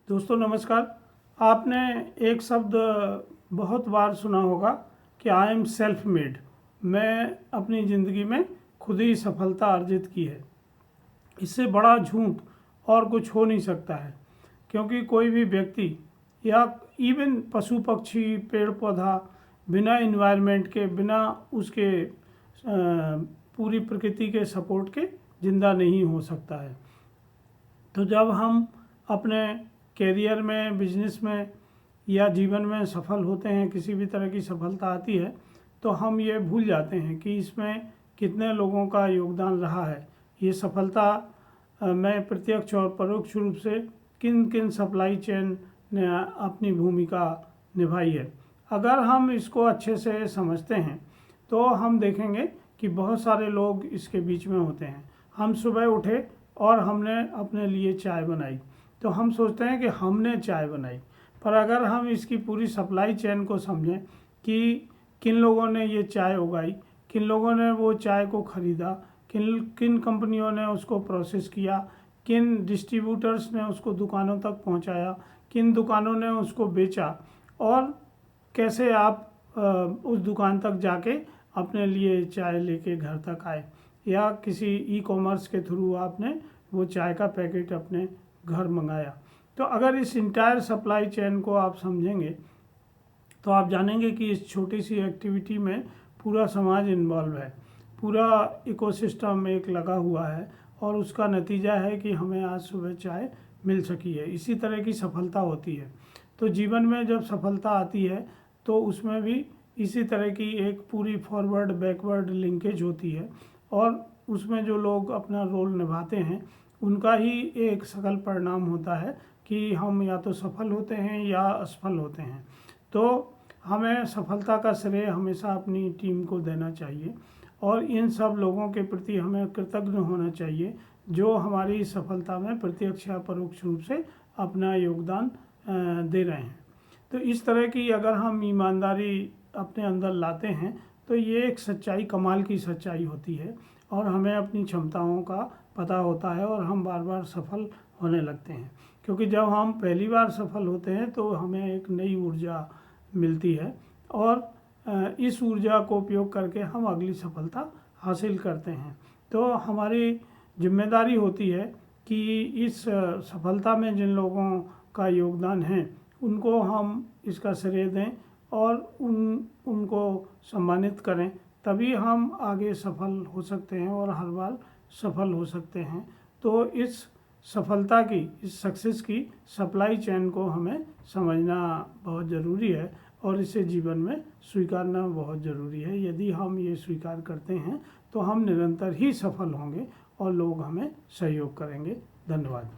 दोस्तों नमस्कार। आपने एक शब्द बहुत बार सुना होगा कि आई एम सेल्फ मेड। मैं अपनी ज़िंदगी में खुद ही सफलता अर्जित की है। इससे बड़ा झूठ और कुछ हो नहीं सकता है, क्योंकि कोई भी व्यक्ति या इवन पशु पक्षी पेड़ पौधा बिना इन्वायरमेंट के, बिना उसके पूरी प्रकृति के सपोर्ट के ज़िंदा नहीं हो सकता है। तो जब हम अपने कैरियर में, बिजनेस में या जीवन में सफल होते हैं, किसी भी तरह की सफलता आती है, तो हम ये भूल जाते हैं कि इसमें कितने लोगों का योगदान रहा है। ये सफलता में प्रत्यक्ष और परोक्ष रूप से किन किन सप्लाई चेन ने अपनी भूमिका निभाई है। अगर हम इसको अच्छे से समझते हैं तो हम देखेंगे कि बहुत सारे लोग इसके बीच में होते हैं। हम सुबह उठे और हमने अपने लिए चाय बनाई, तो हम सोचते हैं कि हमने चाय बनाई, पर अगर हम इसकी पूरी सप्लाई चेन को समझें कि किन लोगों ने ये चाय उगाई, किन लोगों ने वो चाय को ख़रीदा, किन किन कंपनियों ने उसको प्रोसेस किया, किन डिस्ट्रीब्यूटर्स ने उसको दुकानों तक पहुंचाया, किन दुकानों ने उसको बेचा, और कैसे आप उस दुकान तक जाके अपने लिए चाय लेके घर तक आए, या किसी ई कॉमर्स के थ्रू आपने वो चाय का पैकेट अपने घर मंगाया। तो अगर इस इंटायर सप्लाई चेन को आप समझेंगे तो आप जानेंगे कि इस छोटी सी एक्टिविटी में पूरा समाज इन्वॉल्व है, पूरा इकोसिस्टम एक लगा हुआ है, और उसका नतीजा है कि हमें आज सुबह चाय मिल सकी है। इसी तरह की सफलता होती है। तो जीवन में जब सफलता आती है तो उसमें भी इसी तरह की एक पूरी फॉरवर्ड बैकवर्ड लिंकेज होती है, और उसमें जो लोग अपना रोल निभाते हैं उनका ही एक सकल परिणाम होता है कि हम या तो सफल होते हैं या असफल होते हैं। तो हमें सफलता का श्रेय हमेशा अपनी टीम को देना चाहिए, और इन सब लोगों के प्रति हमें कृतज्ञ होना चाहिए जो हमारी सफलता में प्रत्यक्ष या परोक्ष रूप से अपना योगदान दे रहे हैं। तो इस तरह की अगर हम ईमानदारी अपने अंदर लाते हैं तो ये एक सच्चाई, कमाल की सच्चाई होती है, और हमें अपनी क्षमताओं का पता होता है और हम बार बार सफल होने लगते हैं। क्योंकि जब हम पहली बार सफल होते हैं तो हमें एक नई ऊर्जा मिलती है, और इस ऊर्जा को उपयोग करके हम अगली सफलता हासिल करते हैं। तो हमारी जिम्मेदारी होती है कि इस सफलता में जिन लोगों का योगदान है उनको हम इसका श्रेय दें और उनको सम्मानित करें, तभी हम आगे सफल हो सकते हैं और हर बार सफल हो सकते हैं। तो इस सफलता की, इस सक्सेस की सप्लाई चेन को हमें समझना बहुत ज़रूरी है, और इसे जीवन में स्वीकारना बहुत ज़रूरी है। यदि हम ये स्वीकार करते हैं तो हम निरंतर ही सफल होंगे और लोग हमें सहयोग करेंगे। धन्यवाद।